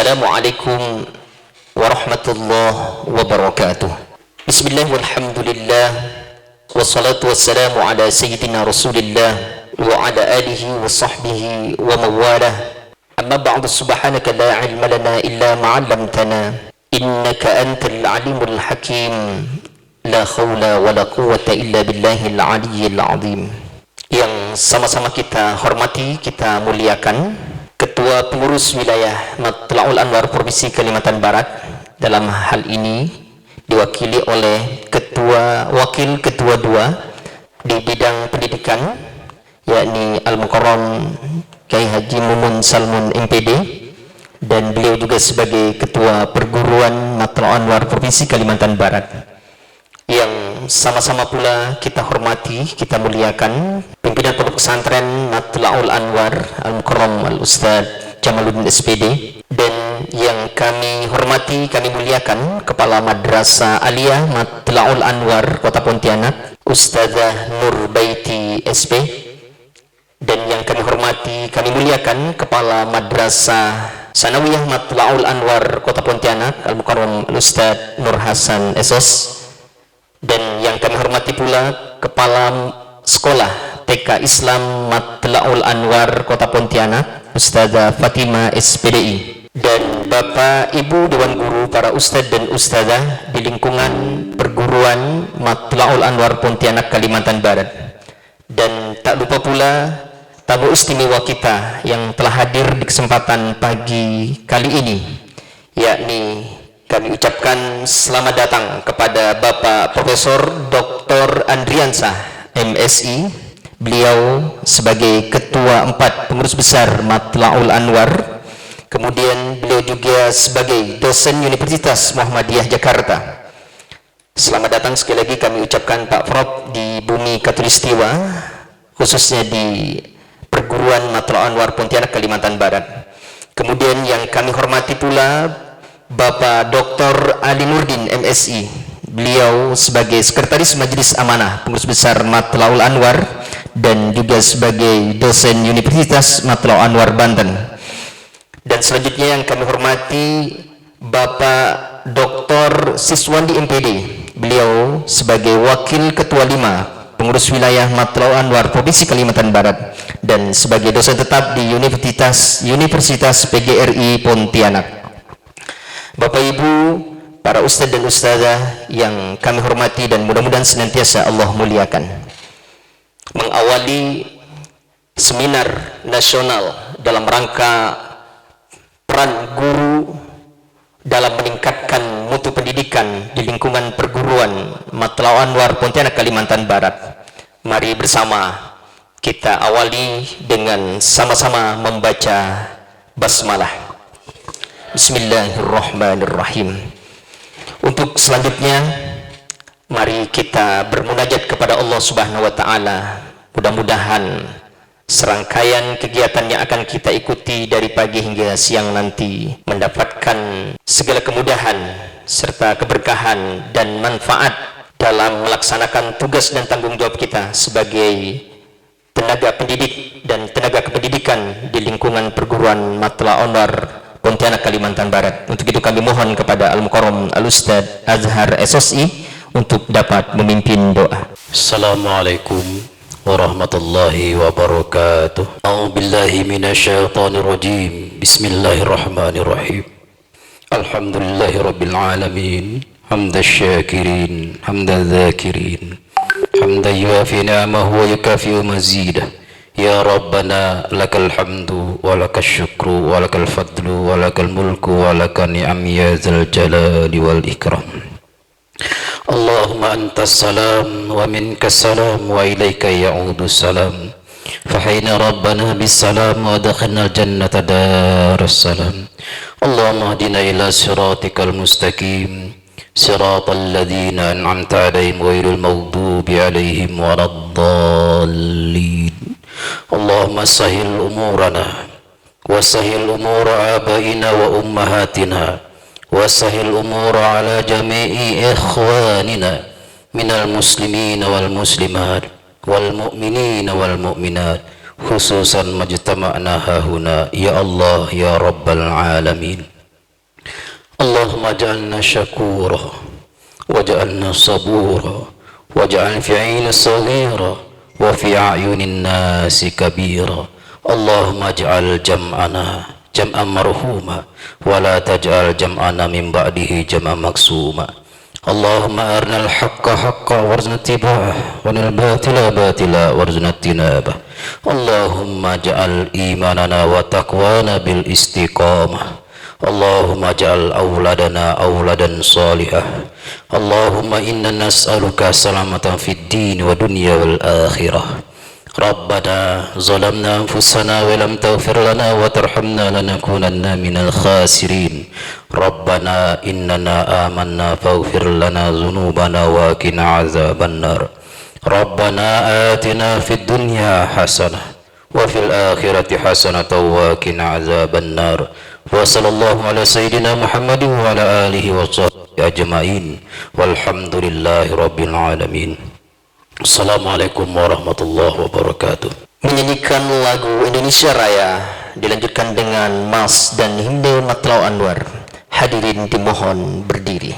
Assalamualaikum warahmatullahi wabarakatuh. Bismillah walhamdulillah wassalatu wassalamu ala sayyidina rasulillah wa ala alihi wa sahbihi wa mawalah. Amma ba'du, subhanaka la ilma lana illa ma'allamtana innaka antal alimul hakim. La khawla wa la quwwata illa billahil aliyyil azim. Yang sama-sama kita hormati, kita muliakan Ketua Pengurus Wilayah Matla'ul Anwar Provinsi Kalimantan Barat, dalam hal ini diwakili oleh Wakil Ketua 2 di bidang pendidikan, yakni Al-Mukarram Kiai Haji Mumun Salmun MPD, dan beliau juga sebagai Ketua Perguruan Matla'ul Anwar Provinsi Kalimantan Barat. Yang sama-sama pula kita hormati, kita muliakan pimpinan pondok pesantren Matla'ul Anwar Al-Mukarram Al-Ustadz Jamaluddin SPD, dan yang kami hormati, kami muliakan Kepala Madrasah Aliyah Matla'ul Anwar Kota Pontianak, Ustazah Nurbaiti SP, dan yang kami hormati, kami muliakan Kepala Madrasah Sanawiyah Matla'ul Anwar Kota Pontianak Al-Mukarram Al-Ustadz Nur Hasan SOS, dan yang kami hormati pula Kepala Sekolah TK Islam Matla'ul Anwar Kota Pontianak, Ustazah Fatimah SPDI, dan Bapak Ibu Dewan Guru, para Ustadz dan Ustazah di lingkungan perguruan Matla'ul Anwar Pontianak Kalimantan Barat. Dan tak lupa pula tamu istimewa kita yang telah hadir di kesempatan pagi kali ini, yakni kami ucapkan selamat datang kepada Bapak Profesor Dr. Andriansah MSI. Beliau sebagai Ketua 4 Pengurus Besar Matla'ul Anwar, kemudian beliau juga sebagai dosen Universitas Muhammadiyah Jakarta. Selamat datang sekali lagi kami ucapkan Pak Prof di bumi Katulistiwa, khususnya di Perguruan Matla'ul Anwar Pontianak Kalimantan Barat. Kemudian yang kami hormati pula Bapak Dr. Ali Nurdin MSI, beliau sebagai Sekretaris Majelis Amanah Pengurus Besar Matla'ul Anwar dan juga sebagai dosen Universitas Matla'ul Anwar Banten. Dan selanjutnya yang kami hormati Bapak Dr. Siswandi MPD, beliau sebagai Wakil Ketua 5 Pengurus Wilayah Matla'ul Anwar Provinsi Kalimantan Barat dan sebagai dosen tetap di Universitas PGRI Pontianak. Bapak Ibu, para ustadz dan ustazah yang kami hormati dan mudah-mudahan senantiasa Allah muliakan, mengawali seminar nasional dalam rangka peran guru dalam meningkatkan mutu pendidikan di lingkungan perguruan Matla'ul Anwar Pontianak Kalimantan Barat. Mari bersama kita awali dengan sama-sama membaca basmalah. Bismillahirrahmanirrahim. Untuk selanjutnya, mari kita bermunajat kepada Allah Subhanahu wa Ta'ala. Mudah-mudahan serangkaian kegiatan yang akan kita ikuti dari pagi hingga siang nanti mendapatkan segala kemudahan serta keberkahan dan manfaat dalam melaksanakan tugas dan tanggung jawab kita sebagai tenaga pendidik dan tenaga kependidikan di lingkungan perguruan Matla'ul Anwar Pontianak Kalimantan Barat. Untuk itu kami mohon kepada Al-Mukarram Al-Ustadz Azhar SOSI untuk dapat memimpin doa. Assalamualaikum warahmatullahi wabarakatuh. A'udzubillahi minasyaitonir rajim. Bismillahirrahmanirrahim. Alhamdulillahi rabbil alamin. Hamdasy syakirin, hamdadz dzakirin. Hamdan yuafi ni'amahu wa yukafi'u mazidah. Ya Rabbana lakal hamdu wa lakal syukru wa lakal fadlu wa lakal mulku wa lakal ni'am ya zal jalali wal ikram. Allahumma antas salam wa minkas salam wa ilaika ya'udus salam. Fahayna Rabbana bis salam wa dakhilna jannata darus salam. Allahumma hdina ila siratikal mustaqim, siratal ladzina an'amta 'alaihim ghairil maghdubi 'alaihim waladdallin. Allahumma sahil umurana wa sahil umura abaina wa ummahatina wa sahil umura ala jami'i ikhwanina minal muslimin wal muslimat wal mu'minin wal mu'minat, khususan majtama'na hahuna ya Allah ya Rabbal alamin. اللهم اجعلنا شكورا واجعلنا صبورا واجعل في عين صغيرا وفي أعين الناس كبيرا. اللهم اجعل جمعنا جمعا مرحوما ولا تجعل جمعنا من بعده جمعا مقسوما. اللهم أرنا الحق حقا وارزقنا اتباعه وارنا الباطل باطلا وارزقنا اجتنابه. اللهم اجعل إيماننا وتقوانا بالاستقامة. اللهم اجعل أولادنا أولادا صالحا. اللهم إنا نسألك سلامة في الدين والدنيا والآخرة. ربنا ظلمنا أنفسنا ولم تغفر لنا وترحمنا لنكونن من الخاسرين. ربنا إننا آمنا فاغفر لنا ذنوبنا وقنا عذاب النار. ربنا آتنا في الدنيا حسنة وفي الآخرة حسنة وقنا عذاب النار. وصلى الله على سيدنا محمد وعلى آله وصحبه أجمعين والحمد لله رب العالمين. Assalamualaikum warahmatullahi wabarakatuh. Menyanyikan lagu Indonesia Raya dilanjutkan dengan Mas dan Himne Matlaw Anwar. Hadirin dimohon berdiri.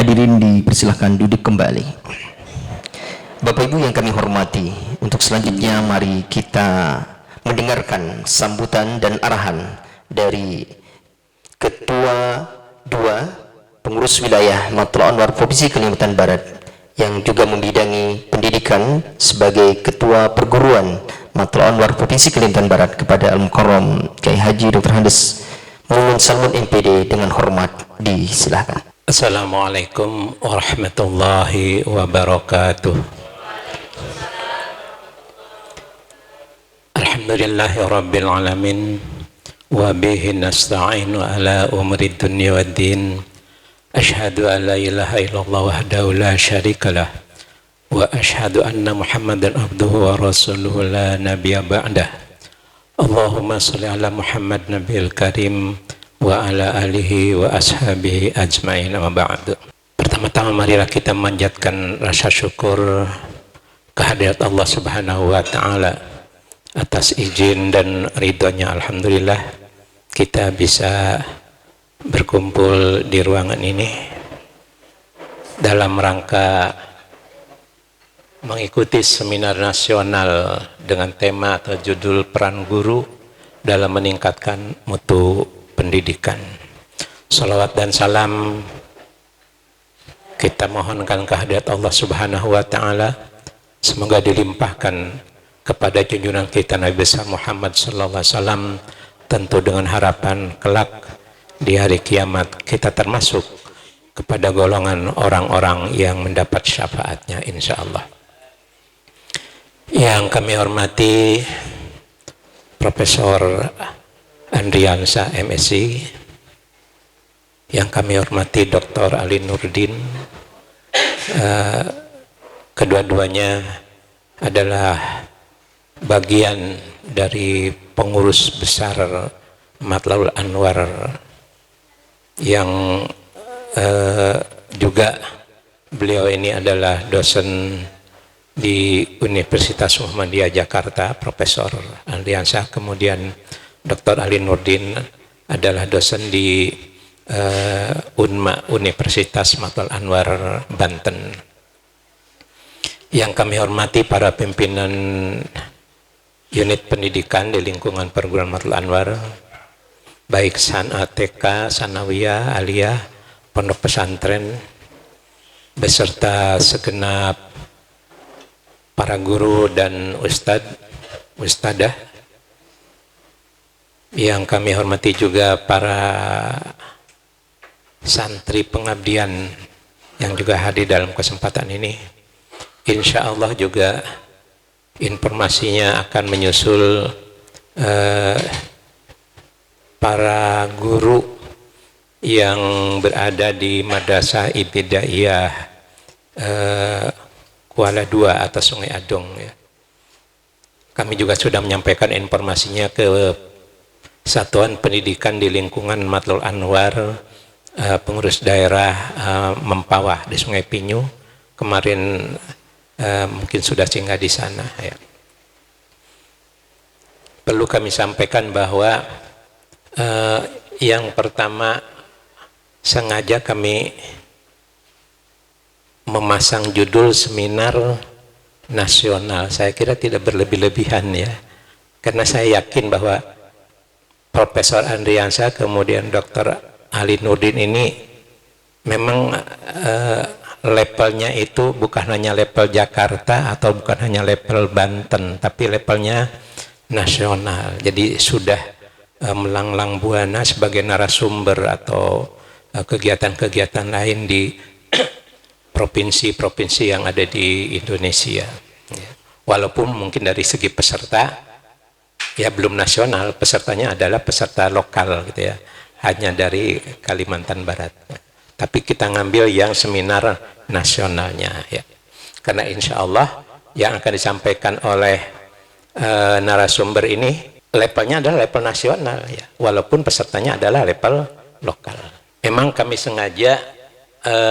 Hadirin dipersilahkan duduk kembali. Bapak Ibu yang kami hormati, untuk selanjutnya mari kita mendengarkan sambutan dan arahan dari Ketua 2 Pengurus Wilayah Matlul Anwar Provinsi Kalimantan Barat yang juga membidangi pendidikan sebagai Ketua Perguruan Matlul Anwar Provinsi Kalimantan Barat kepada Al-Mukarram Kiai Haji Dr. Handes Mumun Salmun MPD dengan hormat disilahkan. Assalamualaikum warahmatullahi wabarakatuh. Alhamdulillahi rabbil alamin wa bihi nasta'inu ala umuri dunya waddin. Ashhadu an la ilaha illallah wahdahu la syarikalah wa ashhadu anna Muhammadan abduhu wa rasuluhu la nabiyya ba'dah. Allahumma shalli ala Muhammad nabiyil karim wa ala alihi wa ashabihi ajma'in wa ba'du. Pertama-tama marilah kita memanjatkan rasa syukur kehadirat Allah Subhanahu wa taala atas izin dan ridhonya. Alhamdulillah kita bisa berkumpul di ruangan ini dalam rangka mengikuti seminar nasional dengan tema atau judul peran guru dalam meningkatkan mutu pendidikan. Salawat dan salam kita mohonkan kehadirat Allah Subhanahu wa taala, semoga dilimpahkan kepada junjungan kita Nabi besar Muhammad sallallahu alaihi wasallam, tentu dengan harapan kelak di hari kiamat kita termasuk kepada golongan orang-orang yang mendapat syafaatnya insyaallah. Yang kami hormati Profesor Andriansyah MSc, yang kami hormati Dr. Ali Nurdin, kedua-duanya adalah bagian dari pengurus besar Matlul Anwar yang juga beliau ini adalah dosen di Universitas Muhammadiyah Jakarta, Profesor Andriansyah. Kemudian Dr. Ali Nurdin adalah dosen di UNMA, Universitas Matlul Anwar Banten. Yang kami hormati para pimpinan unit pendidikan di lingkungan perguruan Matlul Anwar, baik TK, Sanawiyah, Aliyah, Pondok Pesantren, beserta segenap para guru dan ustadzah. Yang kami hormati juga para santri pengabdian yang juga hadir dalam kesempatan ini. Insya Allah juga informasinya akan menyusul para guru yang berada di Madrasah Ibtidaiyah Kuala Dua atas Sungai Adong ya. Kami juga sudah menyampaikan informasinya ke Satuan Pendidikan di lingkungan Matlul Anwar, pengurus daerah Mempawah di Sungai Pinyu. Kemarin mungkin sudah singgah di sana ya. Perlu kami sampaikan bahwa yang pertama sengaja kami memasang judul seminar nasional. Saya kira tidak berlebih-lebihan ya, karena saya yakin bahwa Profesor Andriansyah kemudian Dr. Ali Nurdin ini memang levelnya itu bukan hanya level Jakarta atau bukan hanya level Banten, tapi levelnya nasional. Jadi sudah melanglang buana sebagai narasumber atau kegiatan-kegiatan lain di provinsi-provinsi yang ada di Indonesia. Walaupun mungkin dari segi peserta ya belum nasional, pesertanya adalah peserta lokal gitu ya, hanya dari Kalimantan Barat. Tapi kita ngambil yang seminar nasionalnya ya, karena insya Allah yang akan disampaikan oleh narasumber ini levelnya adalah level nasional ya, walaupun pesertanya adalah level lokal. Memang kami sengaja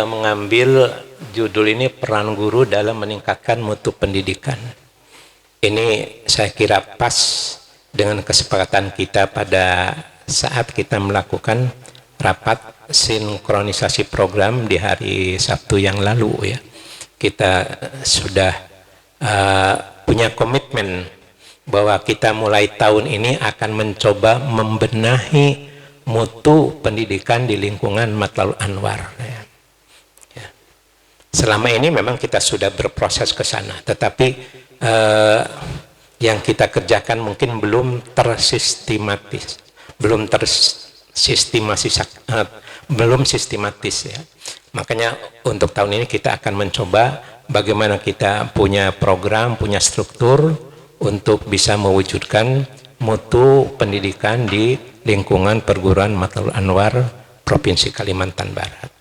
mengambil judul ini peran guru dalam meningkatkan mutu pendidikan. Ini saya kira pas dengan kesepakatan kita pada saat kita melakukan rapat sinkronisasi program di hari Sabtu yang lalu ya. Kita sudah punya komitmen bahwa kita mulai tahun ini akan mencoba membenahi mutu pendidikan di lingkungan Matlabul Anwar. Ya. Ya. Selama ini memang kita sudah berproses ke sana, tetapi yang kita kerjakan mungkin belum tersistematis, belum sistematis ya. Makanya untuk tahun ini kita akan mencoba bagaimana kita punya program, punya struktur untuk bisa mewujudkan mutu pendidikan di lingkungan perguruan Matlabul Anwar Provinsi Kalimantan Barat.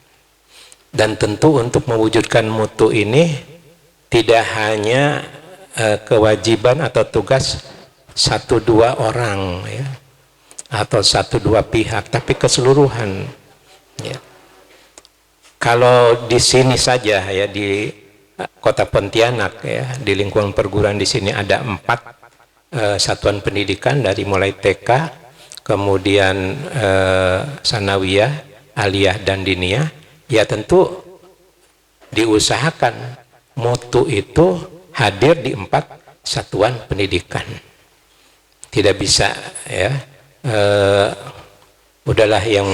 Dan tentu untuk mewujudkan mutu ini tidak hanya kewajiban atau tugas 1-2 orang ya, atau 1-2 pihak, tapi keseluruhan ya. Kalau di sini saja ya, di Kota Pontianak ya, di lingkungan perguruan di sini ada 4 satuan pendidikan dari mulai TK, kemudian sanawiyah, aliyah dan diniyah. Ya tentu diusahakan mutu itu hadir di 4 satuan pendidikan. Tidak bisa ya, udahlah yang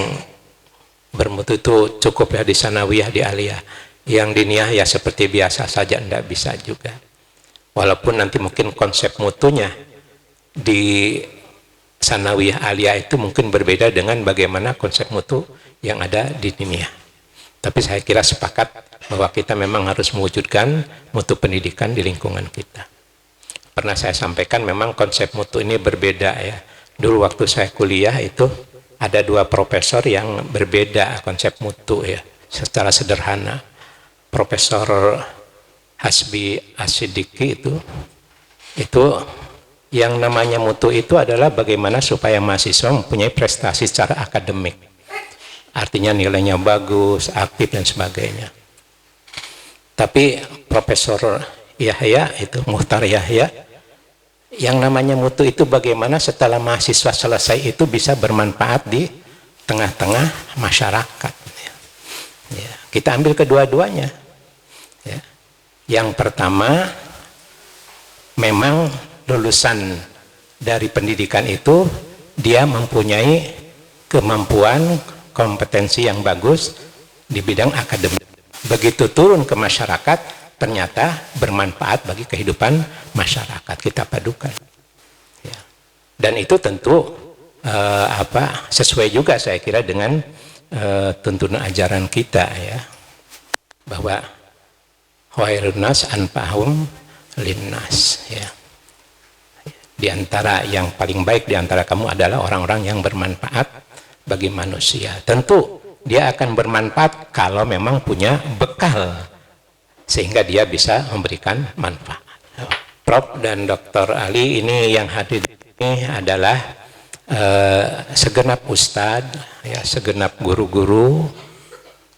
bermutu itu cukup ya di sanawiyah, di aliyah. Yang diniyah ya seperti biasa saja, tidak bisa juga. Walaupun nanti mungkin konsep mutunya di sanawiyah aliyah itu mungkin berbeda dengan bagaimana konsep mutu yang ada di diniyah. Tapi saya kira sepakat bahwa kita memang harus mewujudkan mutu pendidikan di lingkungan kita. Pernah saya sampaikan memang konsep mutu ini berbeda ya. Dulu waktu saya kuliah itu ada 2 profesor yang berbeda konsep mutu ya, secara sederhana. Profesor Hasbi Asidiki itu yang namanya mutu itu adalah bagaimana supaya mahasiswa mempunyai prestasi secara akademik. Artinya nilainya bagus, aktif dan sebagainya. Tapi Profesor Yahya itu, Muhtar Yahya, yang namanya mutu itu bagaimana setelah mahasiswa selesai itu bisa bermanfaat di tengah-tengah masyarakat. Ya, kita ambil kedua-duanya. Ya. Yang pertama, memang lulusan dari pendidikan itu dia mempunyai kemampuan, kompetensi yang bagus di bidang akademik. Begitu turun ke masyarakat, ternyata bermanfaat bagi kehidupan masyarakat. Kita padukan. Ya. Dan itu tentu sesuai juga saya kira dengan tuntunan ajaran kita ya, bahwa khairun nas anfa'uhum linnas ya. Di antara yang paling baik di antara kamu adalah orang-orang yang bermanfaat bagi manusia. Tentu dia akan bermanfaat kalau memang punya bekal sehingga dia bisa memberikan manfaat. Prof dan Dr. Ali ini yang hadir di sini adalah segenap ustadz, ya, segenap guru-guru.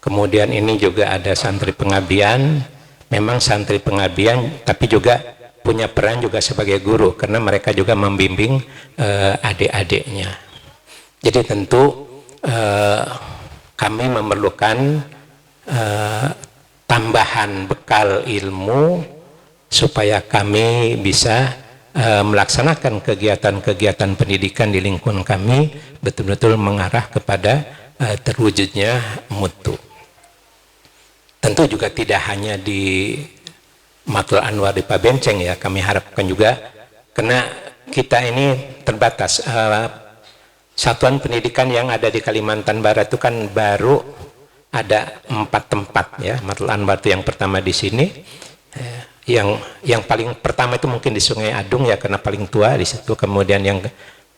Kemudian ini juga ada santri pengabdian. Memang santri pengabdian, tapi juga punya peran juga sebagai guru karena mereka juga membimbing adik-adiknya. Jadi tentu kami memerlukan tambahan bekal ilmu supaya kami bisa melaksanakan kegiatan-kegiatan pendidikan di lingkungan kami betul-betul mengarah kepada terwujudnya mutu. Tentu juga tidak hanya di Matlabul Anwar di Pabenceng ya, kami harapkan juga karena kita ini terbatas. Satuan pendidikan yang ada di Kalimantan Barat itu kan baru ada 4 tempat ya. Matlabul Anwar itu yang pertama di sini. Yang paling pertama itu mungkin di Sungai Adung ya, karena paling tua di situ. Kemudian yang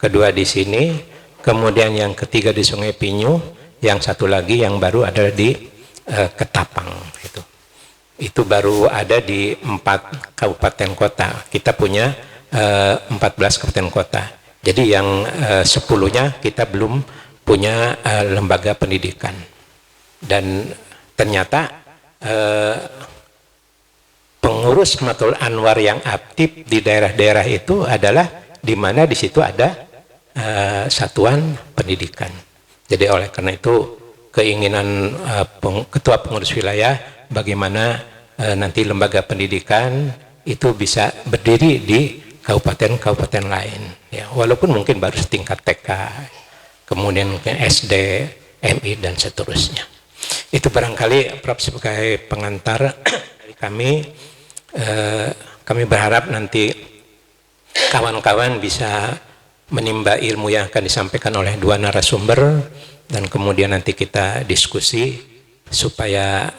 kedua di sini, kemudian yang ketiga di Sungai Pinyu, yang satu lagi yang baru ada di Ketapang itu. Itu baru ada di 4 kabupaten kota. Kita punya 14 kabupaten kota. Jadi yang 10-nya kita belum punya lembaga pendidikan. Dan ternyata pengurus Matlabul Anwar yang aktif di daerah-daerah itu adalah di mana di situ ada satuan pendidikan. Jadi oleh karena itu keinginan ketua pengurus wilayah bagaimana nanti lembaga pendidikan itu bisa berdiri di kabupaten-kabupaten lain, ya, walaupun mungkin baru setingkat TK, kemudian ke SD, MI dan seterusnya. Itu barangkali Prof sebagai pengantar dari kami. Kami berharap nanti kawan-kawan bisa menimba ilmu yang akan disampaikan oleh dua narasumber, dan kemudian nanti kita diskusi supaya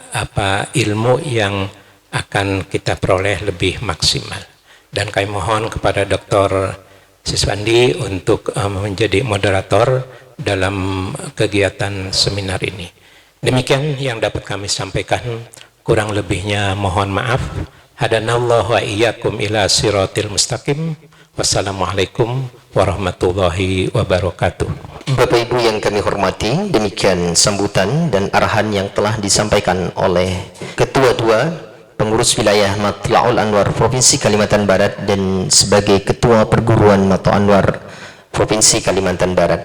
ilmu yang akan kita peroleh lebih maksimal. Dan kami mohon kepada Dr. Siswandi untuk menjadi moderator dalam kegiatan seminar ini. Demikian yang dapat kami sampaikan, kurang lebihnya mohon maaf. Hadanallahu wa iyyakum ila siratil mustaqim. Wassalamualaikum warahmatullahi wabarakatuh. Bapak Ibu yang kami hormati, demikian sambutan dan arahan yang telah disampaikan oleh Ketua II Pengurus Wilayah Matla'ul Anwar Provinsi Kalimantan Barat dan sebagai Ketua Perguruan Matla'ul Anwar Provinsi Kalimantan Barat.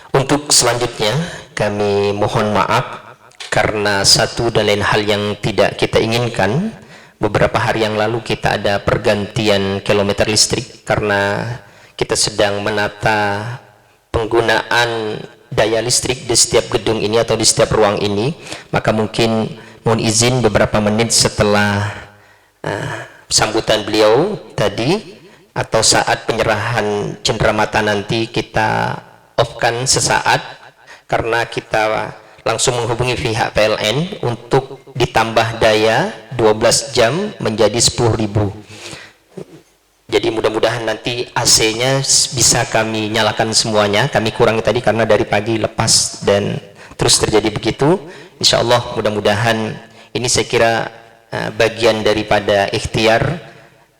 Untuk selanjutnya kami mohon maaf karena satu dan lain hal yang tidak kita inginkan. Beberapa hari yang lalu kita ada pergantian kilometer listrik karena kita sedang menata penggunaan daya listrik di setiap gedung ini atau di setiap ruang ini. Maka mungkin mohon izin beberapa menit setelah sambutan beliau tadi atau saat penyerahan cenderamata nanti kita off-kan sesaat karena kita langsung menghubungi pihak PLN untuk ditambah daya 12 jam menjadi 10.000. Jadi mudah-mudahan nanti AC-nya bisa kami nyalakan semuanya. Kami kurangi tadi karena dari pagi lepas dan terus terjadi begitu. Insya Allah mudah-mudahan ini saya kira bagian daripada ikhtiar.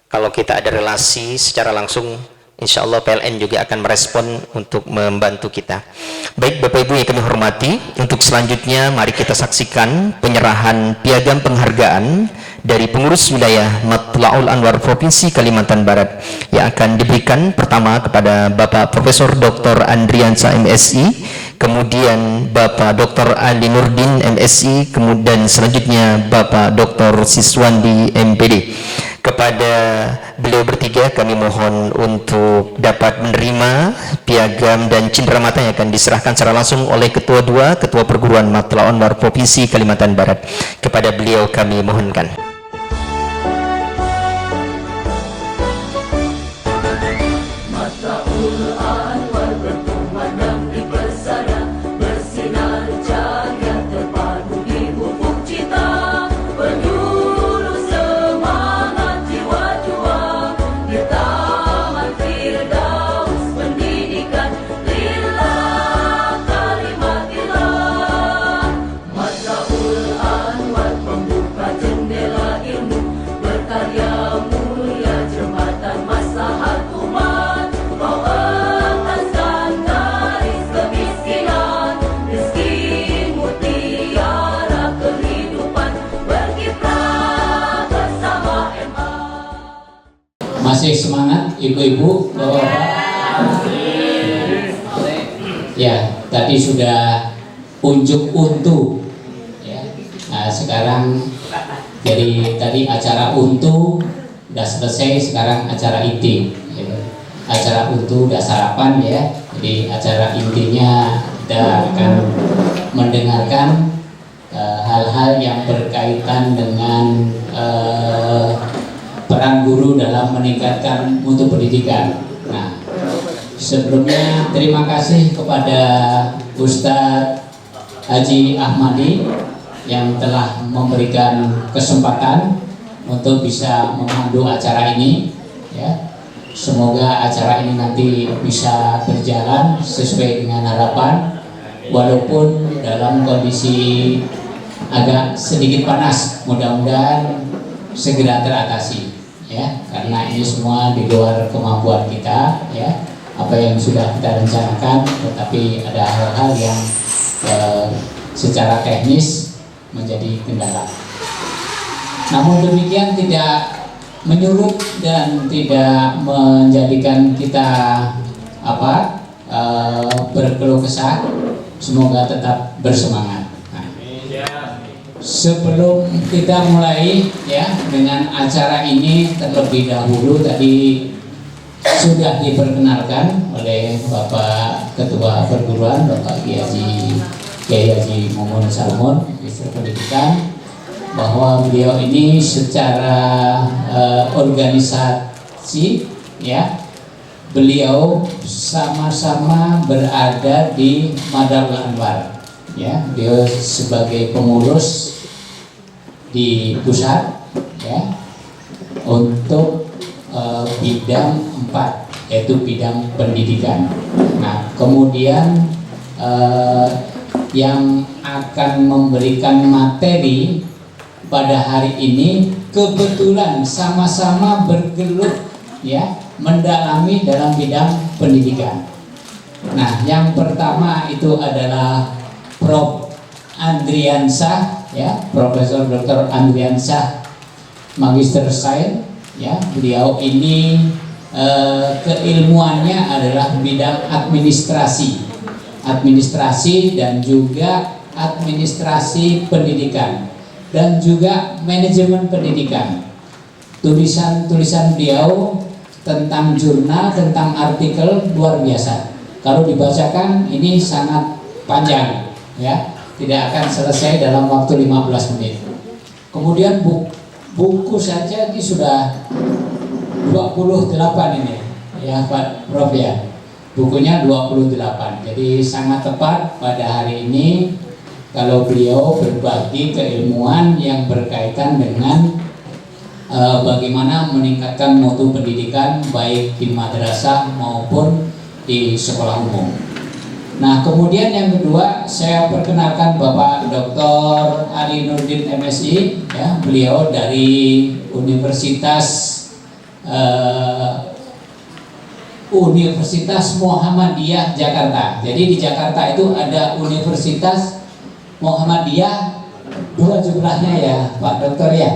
Kalau kita ada relasi secara langsung, insya Allah PLN juga akan merespon untuk membantu kita. Baik Bapak Ibu yang kami hormati, untuk selanjutnya mari kita saksikan penyerahan piagam penghargaan dari pengurus wilayah Matla'ul Anwar Provinsi Kalimantan Barat yang akan diberikan pertama kepada Bapak Profesor Dr. Andriansa MSI, kemudian Bapak Dr. Ali Nurdin MSI, kemudian selanjutnya Bapak Dr. Siswandi MPD. Kepada beliau bertiga kami mohon untuk dapat menerima piagam dan cenderamata yang akan diserahkan secara langsung oleh Ketua II Ketua Perguruan Matla'ul Anwar Provinsi Kalimantan Barat. Kepada beliau kami mohonkan. Masih semangat ibu-ibu, bapak-bapak? Ya, tadi sudah unjuk untu ya. Nah, sekarang jadi tadi acara untu udah selesai, sekarang acara inti ya. Acara untu udah sarapan ya. Jadi acara intinya kita akan mendengarkan hal-hal yang berkaitan dengan peran guru dalam meningkatkan mutu pendidikan. Nah, sebelumnya terima kasih kepada Ustadz Haji Ahmadi yang telah memberikan kesempatan untuk bisa memandu acara ini. Ya, semoga acara ini nanti bisa berjalan sesuai dengan harapan, walaupun dalam kondisi agak sedikit panas. Mudah-mudahan segera teratasi. Ya, karena ini semua di luar kemampuan kita ya, apa yang sudah kita rencanakan, tetapi ada hal-hal yang secara teknis menjadi kendala. Namun demikian tidak menyuruh dan tidak menjadikan kita berkeluh kesah. Semoga tetap bersemangat. Nah, sebelum kita mulai ya dengan acara ini, terlebih dahulu tadi sudah diperkenalkan oleh Bapak Ketua Perguruan, Bapak Kiai Haji Mumun Salmon, Minister Pendidikan, bahwa beliau ini secara organisasi ya, beliau sama-sama berada di Madarul Anwar ya, beliau sebagai pengurus di pusat ya untuk bidang 4, yaitu bidang pendidikan. Nah, kemudian yang akan memberikan materi pada hari ini kebetulan sama-sama bergelut ya, mendalami dalam bidang pendidikan. Nah, yang pertama itu adalah Prof. Andriansah ya, Profesor Dr. Andriansah, Magister Sains ya. Beliau ini keilmuannya adalah bidang administrasi dan juga administrasi pendidikan dan juga manajemen pendidikan. Tulisan-tulisan beliau tentang jurnal, tentang artikel luar biasa. Kalau dibacakan ini sangat panjang ya, tidak akan selesai dalam waktu 15 menit. Kemudian buku saja ini sudah 28 ini ya Pak Prof ya. Bukunya 28. Jadi sangat tepat pada hari ini kalau beliau berbagi keilmuan yang berkaitan dengan bagaimana meningkatkan mutu pendidikan baik di madrasah maupun di sekolah umum. Nah, kemudian yang kedua saya perkenalkan Bapak Dr. Ali Nurdin MSI ya, beliau dari Universitas Muhammadiyah Jakarta. Jadi di Jakarta itu ada Universitas Muhammadiyah, dua jumlahnya ya Pak Dokter ya.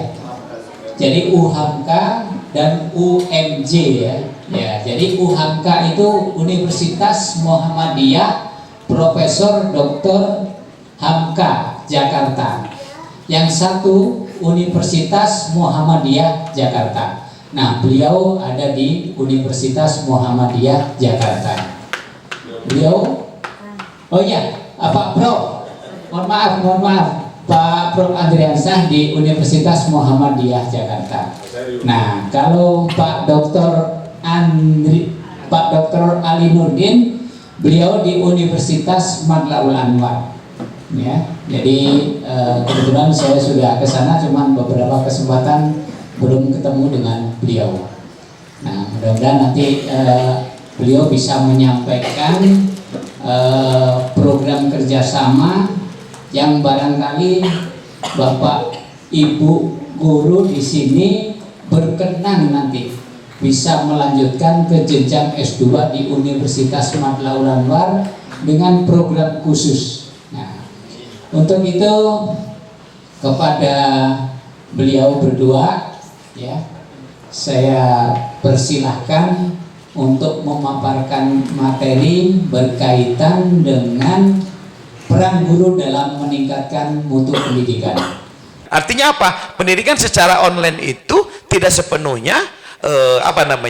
Jadi UHAMKA dan UMJ ya. Ya, jadi UHAMKA itu Universitas Muhammadiyah Profesor Dr. Hamka Jakarta. Yang satu Universitas Muhammadiyah Jakarta. Nah, beliau ada di Universitas Muhammadiyah Jakarta. Beliau, oh ya, Pak Prof, mohon maaf, Pak Prof Andriansah di Universitas Muhammadiyah Jakarta. Nah, kalau Pak Dr. Ali Nurdin, beliau di Universitas Madarul Anwar. Ya, jadi kebetulan saya sudah ke sana, cuman beberapa kesempatan belum ketemu dengan beliau. Nah, mudah-mudahan nanti beliau bisa menyampaikan program kerjasama yang barangkali Bapak Ibu guru di sini berkenan nanti bisa melanjutkan ke jenjang S2 di Universitas Madarul Anwar dengan program khusus. Nah, untuk itu kepada beliau berdua ya, saya persilahkan untuk memaparkan materi berkaitan dengan peran guru dalam meningkatkan mutu pendidikan. Artinya apa? Pendidikan secara online itu tidak sepenuhnya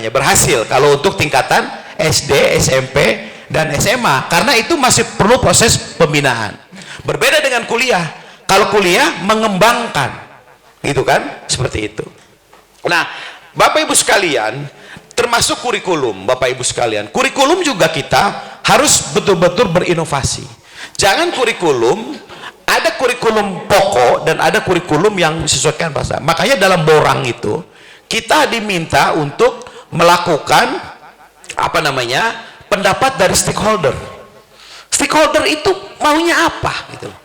berhasil kalau untuk tingkatan SD, SMP, dan SMA, karena itu masih perlu proses pembinaan. Berbeda dengan kuliah. Kalau kuliah mengembangkan, gitu kan? Seperti itu. Nah, Bapak Ibu sekalian, termasuk kurikulum, Bapak Ibu sekalian, kurikulum juga kita harus betul-betul berinovasi. Jangan kurikulum, ada kurikulum pokok dan ada kurikulum yang disesuaikan bahasa. Makanya dalam borang itu kita diminta untuk melakukan pendapat dari stakeholder. Stakeholder itu maunya apa gitu loh.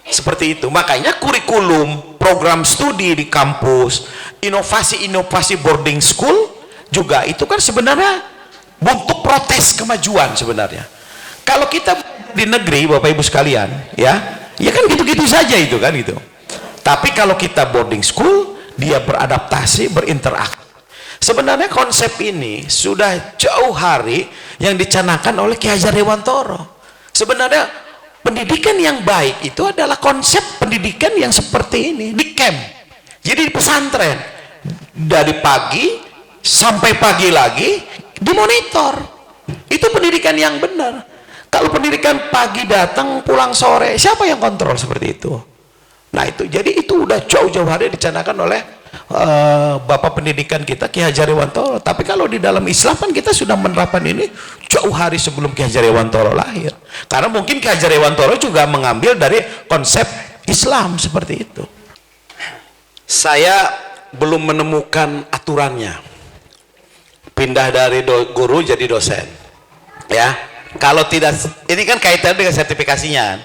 Seperti itu. Makanya kurikulum, program studi di kampus, inovasi-inovasi boarding school juga itu kan sebenarnya bentuk protes kemajuan sebenarnya. Kalau kita di negeri Bapak Ibu sekalian, ya kan gitu-gitu saja itu kan gitu. Tapi kalau kita boarding school, dia beradaptasi, berinteraksi. Sebenarnya konsep ini sudah jauh hari yang dicanangkan oleh Ki Hajar Dewantoro. Sebenarnya pendidikan yang baik itu adalah konsep pendidikan yang seperti ini di camp. Jadi di pesantren dari pagi sampai pagi lagi dimonitor. Itu pendidikan yang benar. Kalau pendidikan pagi datang pulang sore, siapa yang kontrol seperti itu? Nah itu, jadi itu udah jauh-jauh hari dicanangkan oleh Bapak pendidikan kita Ki Hajar Dewantoro. Tapi kalau di dalam Islam kan kita sudah menerapkan ini jauh hari sebelum Ki Hajar Dewantoro lahir. Karena mungkin Ki Hajar Dewantoro juga mengambil dari konsep Islam seperti itu. Saya belum menemukan aturannya. Pindah dari guru jadi dosen. Ya. Kalau tidak, ini kan kaitan dengan sertifikasinya.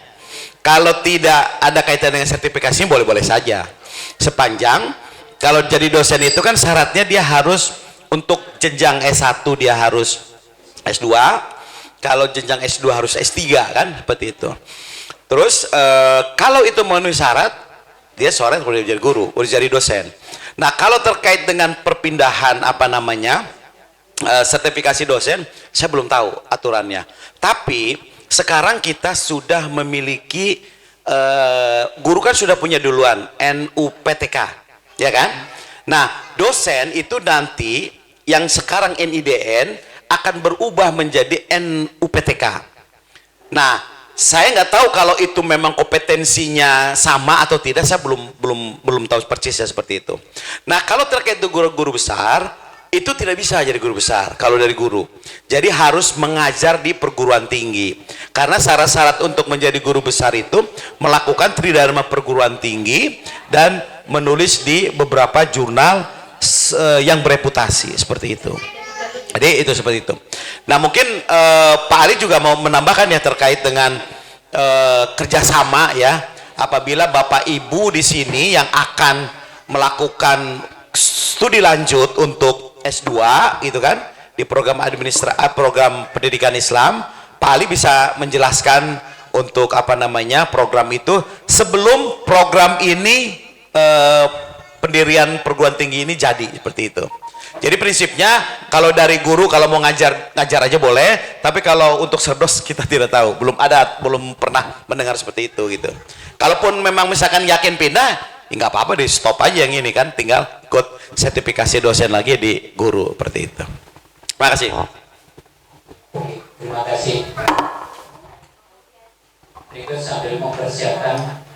Kalau tidak ada kaitan dengan sertifikasinya boleh-boleh saja. Sepanjang kalau jadi dosen itu kan syaratnya dia harus untuk jenjang S1 dia harus S2, kalau jenjang S2 harus S3 kan seperti itu. Terus kalau itu memenuhi syarat dia syarat boleh jadi guru, boleh jadi dosen. Nah kalau terkait dengan perpindahan apa namanya sertifikasi dosen, saya belum tahu aturannya. Tapi sekarang kita sudah memiliki guru kan sudah punya duluan NUPTK. Ya kan? Nah, dosen itu nanti yang sekarang NIDN akan berubah menjadi NUPTK. Nah, saya nggak tahu kalau itu memang kompetensinya sama atau tidak, saya belum tahu persisnya seperti itu. Nah, kalau terkait guru-guru besar, itu tidak bisa jadi guru besar kalau dari guru. Jadi harus mengajar di perguruan tinggi. Karena syarat-syarat untuk menjadi guru besar itu melakukan tridharma perguruan tinggi dan menulis di beberapa jurnal yang bereputasi seperti itu. Jadi itu seperti itu. Nah mungkin Pak Ali juga mau menambahkan ya terkait dengan kerjasama ya. Apabila Bapak Ibu di sini yang akan melakukan studi lanjut untuk S2 gitu kan di program program pendidikan Islam, Pak Ali bisa menjelaskan untuk apa namanya program itu sebelum program ini pendirian perguruan tinggi ini jadi seperti itu. Jadi prinsipnya kalau dari guru kalau mau ngajar aja boleh, tapi kalau untuk serdos kita tidak tahu, belum pernah mendengar seperti itu gitu. Kalaupun memang misalkan yakin pindah, ya nggak apa-apa, di stop aja yang ini kan, tinggal ikut sertifikasi dosen lagi di guru seperti itu. Terima kasih. Terima kasih. Berikut sambil mempersiapkan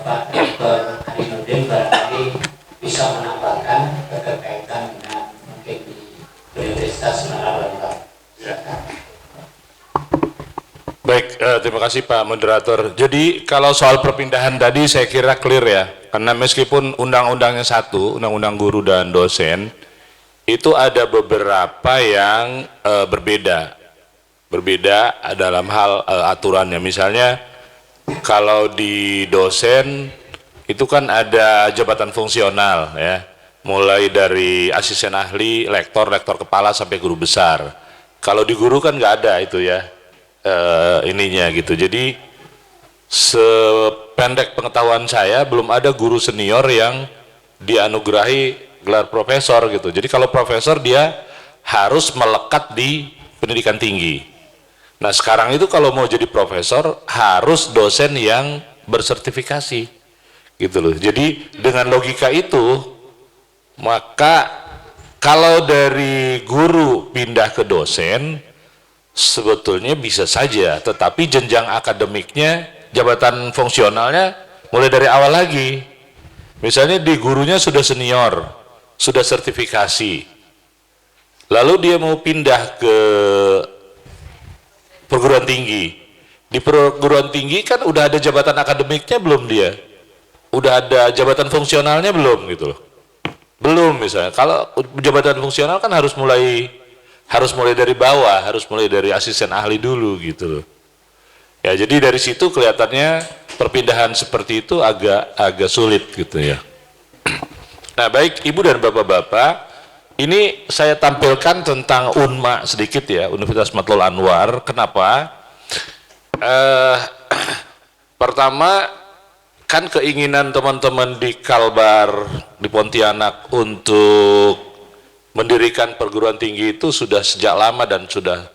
Pak Dr. Harinudin barangkali bisa menambahkan keterkaitan dengan mungkin di Universitas Menara Lembang. Silakan. Baik, terima kasih Pak Moderator. Jadi kalau soal perpindahan tadi saya kira clear ya, karena meskipun undang-undangnya satu, undang-undang guru dan dosen, itu ada beberapa yang berbeda dalam hal aturannya. Misalnya kalau di dosen itu kan ada jabatan fungsional ya, mulai dari asisten ahli, lektor kepala sampai guru besar. Kalau di guru kan nggak ada itu ya. Ininya gitu. Jadi sependek pengetahuan saya belum ada guru senior yang dianugerahi gelar profesor gitu. Jadi kalau profesor dia harus melekat di pendidikan tinggi. Nah sekarang itu kalau mau jadi profesor harus dosen yang bersertifikasi gitu loh. Jadi dengan logika itu maka kalau dari guru pindah ke dosen sebetulnya bisa saja, tetapi jenjang akademiknya, jabatan fungsionalnya mulai dari awal lagi. Misalnya di gurunya sudah senior, sudah sertifikasi, lalu dia mau pindah ke perguruan tinggi. Di perguruan tinggi kan udah ada jabatan akademiknya belum dia? Udah ada jabatan fungsionalnya belum gitu loh? Belum misalnya. Kalau jabatan fungsional kan harus mulai dari bawah, harus mulai dari asisten ahli dulu gitu loh. Ya jadi dari situ kelihatannya perpindahan seperti itu agak sulit gitu ya. Nah baik Ibu dan Bapak-bapak, ini saya tampilkan tentang UNMA sedikit ya, Universitas Matlul Anwar. Kenapa? Pertama kan keinginan teman-teman di Kalbar, di Pontianak untuk mendirikan perguruan tinggi itu sudah sejak lama dan sudah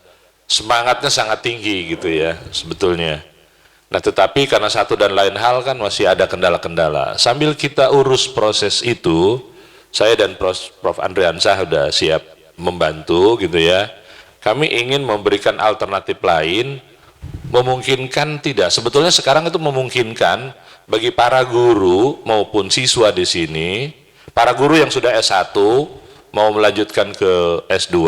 semangatnya sangat tinggi gitu ya sebetulnya. Nah, tetapi karena satu dan lain hal kan masih ada kendala-kendala. Sambil kita urus proses itu, saya dan Prof. Andriansah sudah siap membantu gitu ya. Kami ingin memberikan alternatif lain, memungkinkan tidak. Sebetulnya sekarang itu memungkinkan bagi para guru maupun siswa di sini, para guru yang sudah S1 mau melanjutkan ke S2,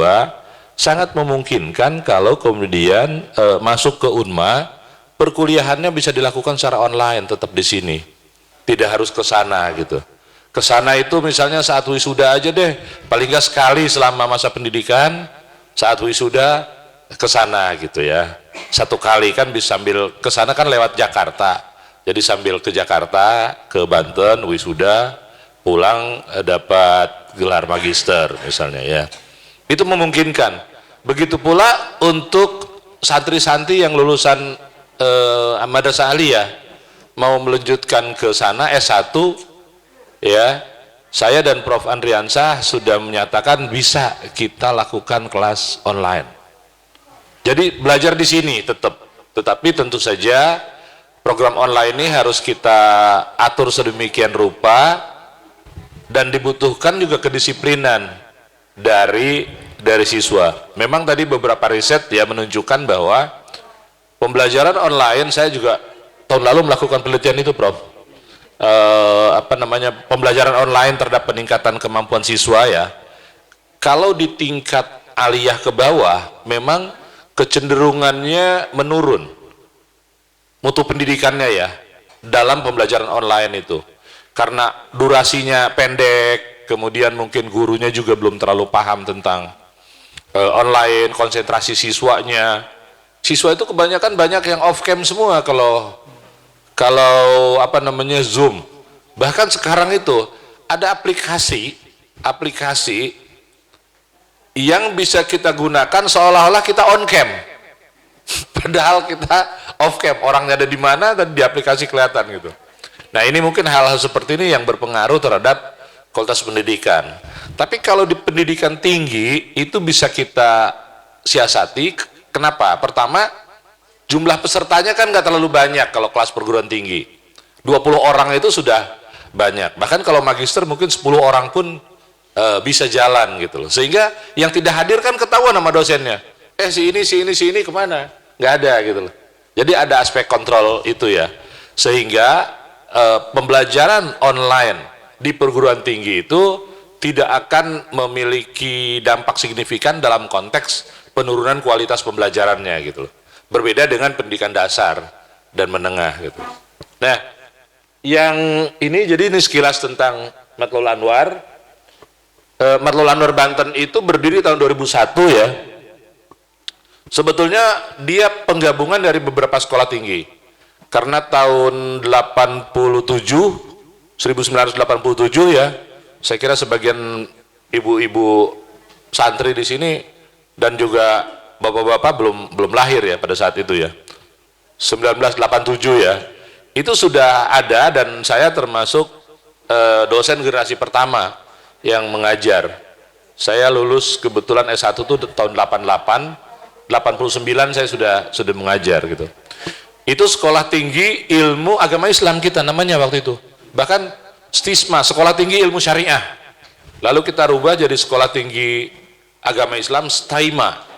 sangat memungkinkan kalau kemudian masuk ke Unma, perkuliahannya bisa dilakukan secara online tetap di sini, tidak harus ke sana gitu. Ke sana itu misalnya saat wisuda aja deh, paling nggak sekali selama masa pendidikan, saat wisuda ke sana gitu ya. Satu kali kan bisa sambil ke sana kan lewat Jakarta, jadi sambil ke Jakarta, ke Banten wisuda, pulang dapat gelar magister misalnya ya. Itu memungkinkan. Begitu pula untuk santri-santri yang lulusan Madrasah Aliyah mau melanjutkan ke sana S1 ya, saya dan Prof. Andriansah sudah menyatakan bisa kita lakukan kelas online. Jadi belajar di sini tetapi tentu saja program online ini harus kita atur sedemikian rupa dan dibutuhkan juga kedisiplinan dari siswa. Memang tadi beberapa riset ya menunjukkan bahwa pembelajaran online, saya juga tahun lalu melakukan penelitian itu, Prof. Pembelajaran online terhadap peningkatan kemampuan siswa ya. Kalau di tingkat aliyah ke bawah, memang kecenderungannya menurun mutu pendidikannya ya dalam pembelajaran online itu. Karena durasinya pendek, kemudian mungkin gurunya juga belum terlalu paham tentang online, konsentrasi siswanya. Siswa itu kebanyakan banyak yang off cam semua kalau Zoom. Bahkan sekarang itu ada aplikasi yang bisa kita gunakan seolah-olah kita on cam. Padahal kita off cam, orangnya ada di mana dan di aplikasi kelihatan gitu. Nah, ini mungkin hal-hal seperti ini yang berpengaruh terhadap kualitas pendidikan. Tapi kalau di pendidikan tinggi itu bisa kita siasati. Kenapa? Pertama, jumlah pesertanya kan nggak terlalu banyak kalau kelas perguruan tinggi. 20 orang itu sudah banyak. Bahkan kalau magister mungkin 10 orang pun bisa jalan gitu loh. Sehingga yang tidak hadir kan ketahuan sama dosennya. Si ini kemana? Nggak ada gitu loh. Jadi ada aspek kontrol itu ya. Sehingga pembelajaran online di perguruan tinggi itu tidak akan memiliki dampak signifikan dalam konteks penurunan kualitas pembelajarannya gitu loh. Berbeda dengan pendidikan dasar dan menengah gitu. Nah, yang ini jadi ini sekilas tentang Matlul Anwar. Matlul Anwar Banten itu berdiri tahun 2001 ya. Sebetulnya dia penggabungan dari beberapa sekolah tinggi. Karena tahun 1987 ya, saya kira sebagian ibu-ibu santri di sini dan juga bapak-bapak belum lahir ya pada saat itu ya. 1987 ya. Itu sudah ada dan saya termasuk dosen generasi pertama yang mengajar. Saya lulus kebetulan S1 itu tahun 88, 89 saya sudah mengajar gitu. Itu sekolah tinggi ilmu agama Islam kita namanya waktu itu. Bahkan STISMA, sekolah tinggi ilmu syariah. Lalu kita rubah jadi sekolah tinggi agama Islam STAIMA.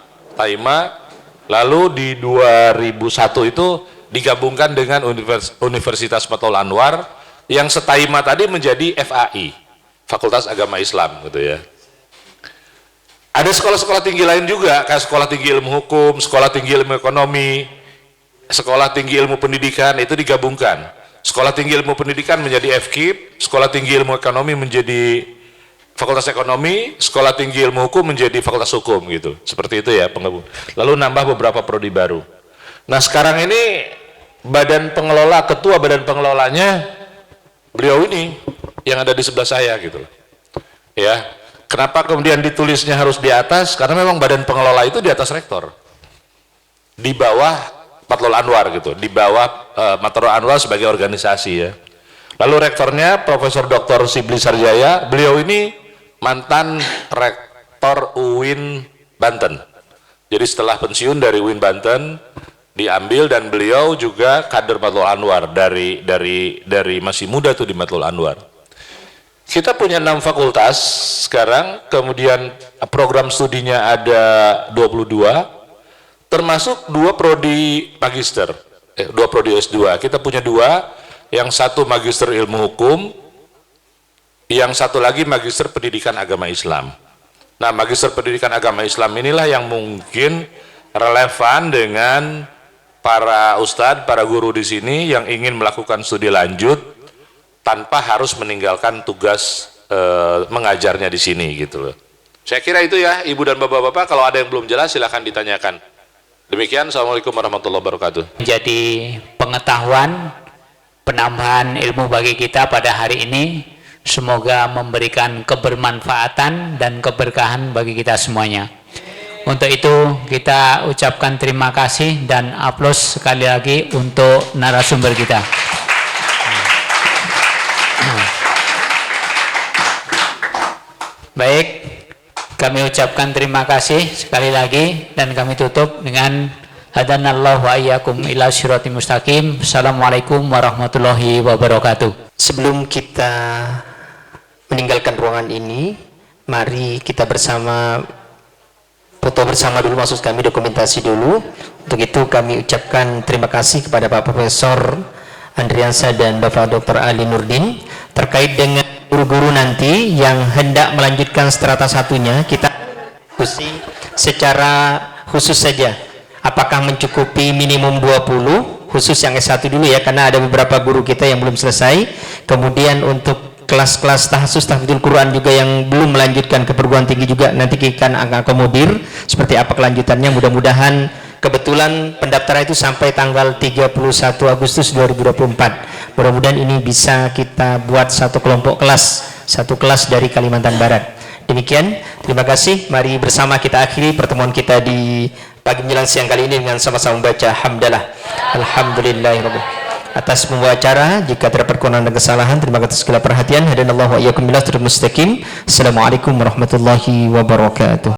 Lalu di 2001 itu digabungkan dengan Universitas Matlul Anwar yang STAIMA tadi menjadi FAI, Fakultas Agama Islam gitu ya. Ada sekolah-sekolah tinggi lain juga, kayak sekolah tinggi ilmu hukum, sekolah tinggi ilmu ekonomi, sekolah tinggi ilmu pendidikan, itu digabungkan. Sekolah tinggi ilmu pendidikan menjadi FKIP, sekolah tinggi ilmu ekonomi menjadi Fakultas Ekonomi, sekolah tinggi ilmu hukum menjadi Fakultas Hukum gitu. Seperti itu ya penggabung. Lalu nambah beberapa prodi baru. Nah, sekarang ini ketua badan pengelolanya beliau ini yang ada di sebelah saya gitu. Ya. Kenapa kemudian ditulisnya harus di atas? Karena memang badan pengelola itu di atas rektor. Di bawah Matlul Anwar gitu, di bawah Matlul Anwar sebagai organisasi ya. Lalu rektornya Profesor Dr. Sibli Sarjaya, beliau ini mantan rektor UIN Banten. Jadi setelah pensiun dari UIN Banten, diambil, dan beliau juga kader Matlul Anwar dari masih muda tuh di Matlul Anwar. Kita punya 6 fakultas sekarang, kemudian program studinya ada 22, termasuk 2 prodi magister, 2 prodi S2. Kita punya 2, yang satu magister ilmu hukum, yang satu lagi magister pendidikan agama Islam. Nah, magister pendidikan agama Islam inilah yang mungkin relevan dengan para ustadz, para guru di sini yang ingin melakukan studi lanjut tanpa harus meninggalkan tugas mengajarnya di sini gitu loh. Saya kira itu ya, Ibu dan Bapak-bapak. Kalau ada yang belum jelas silahkan ditanyakan. Demikian, Assalamualaikum warahmatullahi wabarakatuh. Jadi pengetahuan, penambahan ilmu bagi kita pada hari ini, semoga memberikan kebermanfaatan dan keberkahan bagi kita semuanya. Untuk itu kita ucapkan terima kasih dan aplaus sekali lagi untuk narasumber kita. Baik, kami ucapkan terima kasih sekali lagi dan kami tutup dengan hadanallahu wa iyyakum ila siratal mustaqim. Assalamualaikum warahmatullahi wabarakatuh. Sebelum kita meninggalkan ruangan ini, mari kita bersama foto bersama dulu, maksud kami dokumentasi dulu. Untuk itu kami ucapkan terima kasih kepada Pak Profesor Andriansa dan Bapak Dr. Ali Nurdin. Terkait dengan guru-guru nanti yang hendak melanjutkan strata satunya, kita diskusi secara khusus saja. Apakah mencukupi minimum 20, khusus yang S1 dulu ya, karena ada beberapa guru kita yang belum selesai. Kemudian untuk kelas-kelas tahsus tahfidzul Quran juga yang belum melanjutkan ke perguruan tinggi juga nanti kita akan akomodir seperti apa kelanjutannya. Mudah-mudahan kebetulan pendaftaran itu sampai tanggal 31 Agustus 2024. Mudah-mudahan ini bisa kita buat satu kelompok kelas, satu kelas dari Kalimantan Barat. Demikian, terima kasih. Mari bersama kita akhiri pertemuan kita di pagi menjelang siang kali ini dengan sama-sama membaca hamdalah. Alhamdulillahirabbil. Atas pembawa acara, jika terdapat kekurangan dan kesalahan, terima kasih segala perhatian. Hadanallahu wa iyyakum ila siratal mustaqim. Assalamualaikum warahmatullahi wabarakatuh.